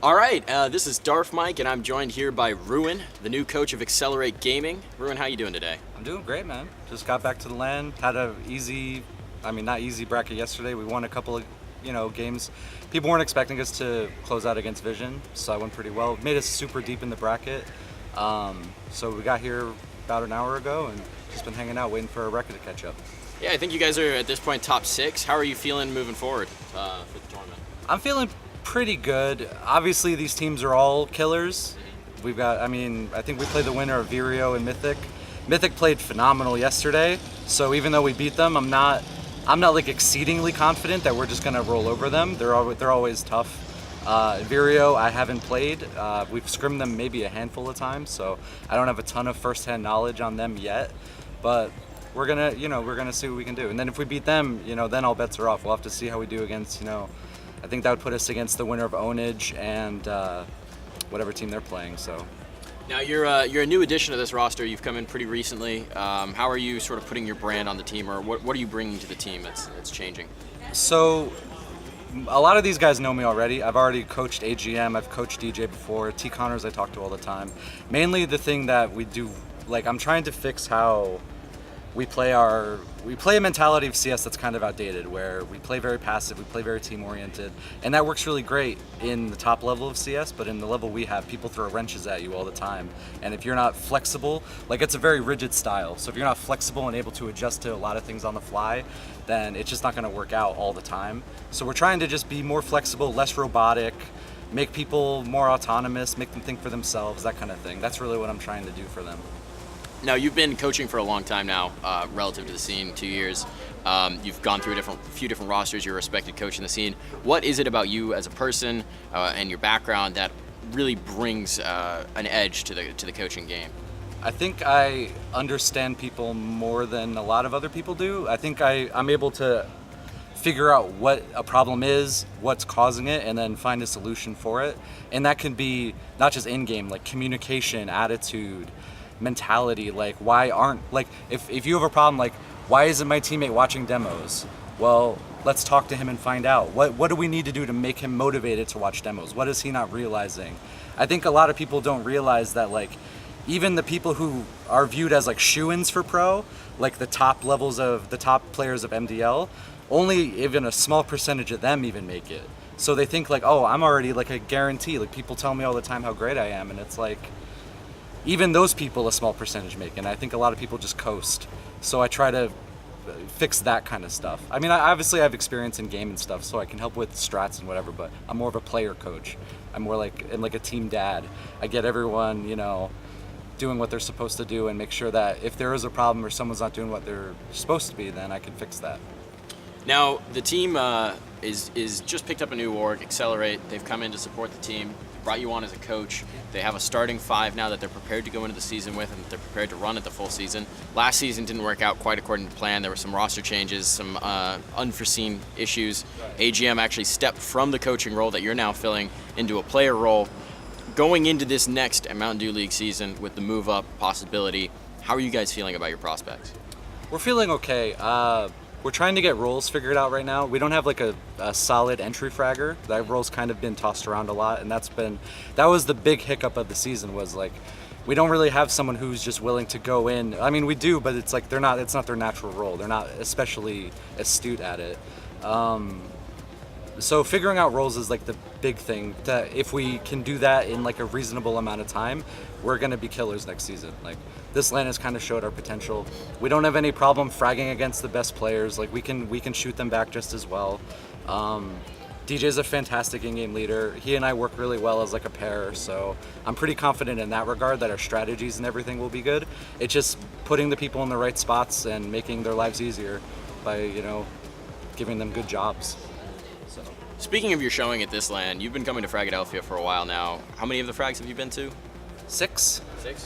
All right, this is Darth Mike, and I'm joined here by Ruin, the new coach of Excelerate Gaming. Ruin, how you doing today? I'm doing great, man. Just got back to the LAN. Had a not easy bracket yesterday. We won a couple of, games. People weren't expecting us to close out against Vision, so I went pretty well. Made us super deep in the bracket. So we got here about an hour ago and just been hanging out, waiting for a record to catch up. Yeah, I think you guys are at this point top 6. How are you feeling moving forward for the tournament? I'm feeling pretty good. Obviously, these teams are all killers. We've got, I think we played the winner of Vireo and Mythic. Mythic played phenomenal yesterday, so even though we beat them, I'm not like exceedingly confident that we're just gonna roll over them. They're always tough. Vireo, I haven't played. We've scrimmed them maybe a handful of times, so I don't have a ton of first-hand knowledge on them yet. But we're gonna see what we can do. And then if we beat them, then all bets are off. We'll have to see how we do against, I think that would put us against the winner of Ownage and whatever team they're playing. So. Now you're a new addition to this roster. You've come in pretty recently. How are you sort of putting your brand on the team, or what are you bringing to the team that's changing? So, a lot of these guys know me already. I've already coached AGM. I've coached DJ before. tconners I talk to all the time. Mainly the thing that we do, I'm trying to fix how we play a mentality of CS that's kind of outdated, where we play very passive, we play very team-oriented, and that works really great in the top level of CS, but in the level we have, people throw wrenches at you all the time. And if you're not flexible, it's a very rigid style, so if you're not flexible and able to adjust to a lot of things on the fly, then it's just not going to work out all the time. So we're trying to just be more flexible, less robotic, make people more autonomous, make them think for themselves, that kind of thing. That's really what I'm trying to do for them. Now, you've been coaching for a long time now, relative to the scene, 2 years. You've gone through a few different rosters. You're a respected coach in the scene. What is it about you as a person and your background that really brings an edge to the coaching game? I think I understand people more than a lot of other people do. I think I'm able to figure out what a problem is, what's causing it, and then find a solution for it. And that can be not just in-game, communication, attitude, mentality, if you have a problem, why isn't my teammate watching demos? Well, let's talk to him and find out. What do we need to do to make him motivated to watch demos? What is he not realizing? I think a lot of people don't realize that even the people who are viewed as shoo-ins for pro, the top players of MDL, only even a small percentage of them even make it. So they think oh, I'm already a guarantee. People tell me all the time how great I am, and it's even those people, a small percentage make, and I think a lot of people just coast. So I try to fix that kind of stuff. I obviously I have experience in game and stuff, so I can help with strats and whatever, but I'm more of a player coach. I'm more like a team dad. I get everyone, doing what they're supposed to do and make sure that if there is a problem or someone's not doing what they're supposed to be, then I can fix that. Now, the team is just picked up a new org, Excelerate. They've come in to support the team, brought you on as a coach. They have a starting 5 now that they're prepared to go into the season with, and that they're prepared to run it the full season. Last season didn't work out quite according to plan. There were some roster changes, some unforeseen issues. AGM actually stepped from the coaching role that you're now filling into a player role. Going into this next Mountain Dew League season with the move up possibility, how are you guys feeling about your prospects? We're feeling okay. We're trying to get roles figured out right now. We don't have a solid entry fragger. That role's kind of been tossed around a lot, and that was the big hiccup of the season, was we don't really have someone who's just willing to go in. We do, but it's it's not their natural role. They're not especially astute at it. So figuring out roles is the big thing. That if we can do that in a reasonable amount of time, we're gonna be killers next season. This LAN has kind of showed our potential. We don't have any problem fragging against the best players. We can shoot them back just as well. DJ's a fantastic in-game leader. He and I work really well as a pair, so I'm pretty confident in that regard that our strategies and everything will be good. It's just putting the people in the right spots and making their lives easier by giving them good jobs. So. Speaking of your showing at this LAN, you've been coming to Fragadelphia for a while now. How many of the frags have you been to? Six. Six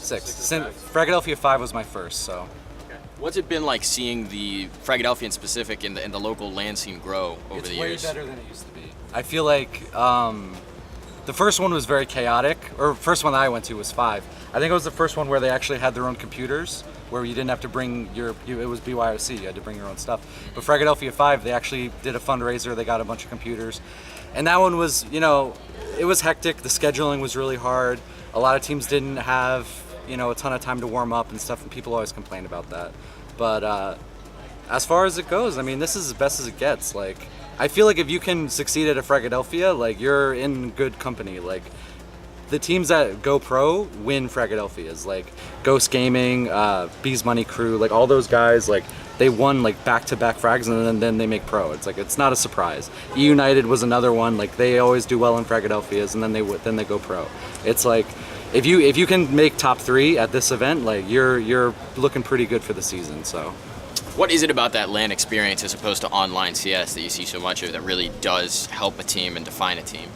Fragadelphia 5 was my first, so. Okay. What's it been like seeing the Fragadelphia in specific and the local LAN scene grow over the years? It's way better than it used to be. I feel the first one was very chaotic, or first one that I went to was 5. I think it was the first one where they actually had their own computers. where you didn't have to bring it was BYOC, you had to bring your own stuff. But Fragadelphia 5, they actually did a fundraiser, they got a bunch of computers. And that one was, it was hectic, the scheduling was really hard. A lot of teams didn't have, a ton of time to warm up and stuff, and people always complain about that. But as far as it goes, I mean, this is as best as it gets. Like, I feel like if you can succeed at a Fragadelphia, like, you're in good company. Like, the teams that go pro win Fragadelphias, like Ghost Gaming, Bees Money Crew, like all those guys, like they won like back-to-back frags and then they make pro. It's like, it's not a surprise. E United was another one, like they always do well in Fragadelphias and then they go pro. It's like, if you can make top 3 at this event, like you're looking pretty good for the season. So what is it about that LAN experience as opposed to online CS that you see so much of that really does help a team and define a team?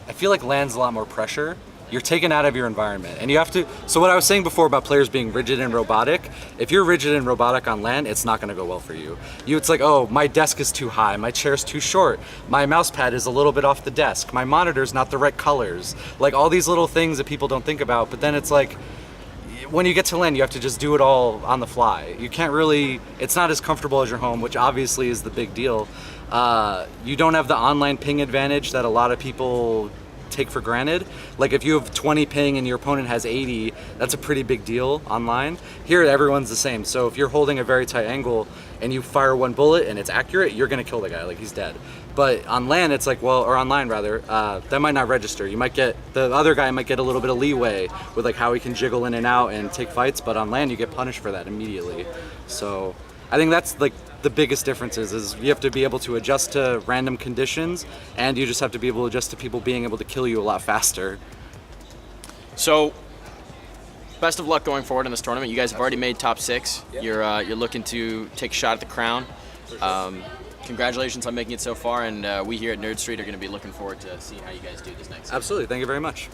I feel like LAN's a lot more pressure. You're taken out of your environment, and you have to. So what I was saying before about players being rigid and robotic, if you're rigid and robotic on LAN, it's not going to go well for you. It's like, oh, my desk is too high, my chair's too short, my mouse pad is a little bit off the desk, my monitor's not the right colors, like all these little things that people don't think about. But then it's like, when you get to LAN, you have to just do it all on the fly. You can't really. It's not as comfortable as your home, which obviously is the big deal. You don't have the online ping advantage that a lot of people take for granted. Like if you have 20 ping and your opponent has 80, that's a pretty big deal online. Here, everyone's the same. So if you're holding a very tight angle and you fire one bullet and it's accurate, you're gonna kill the guy, like he's dead. But on LAN, it's like, well, or online rather, that might not register. You might get, the other guy might get a little bit of leeway with like how he can jiggle in and out and take fights, but on LAN you get punished for that immediately. So I think that's like the biggest difference is you have to be able to adjust to random conditions, and you just have to be able to adjust to people being able to kill you a lot faster. So, best of luck going forward in this tournament. You guys have already made top 6. Yep. You're looking to take a shot at the crown. Congratulations on making it so far, and we here at Nerd Street are going to be looking forward to seeing how you guys do this next season. Absolutely. Thank you very much.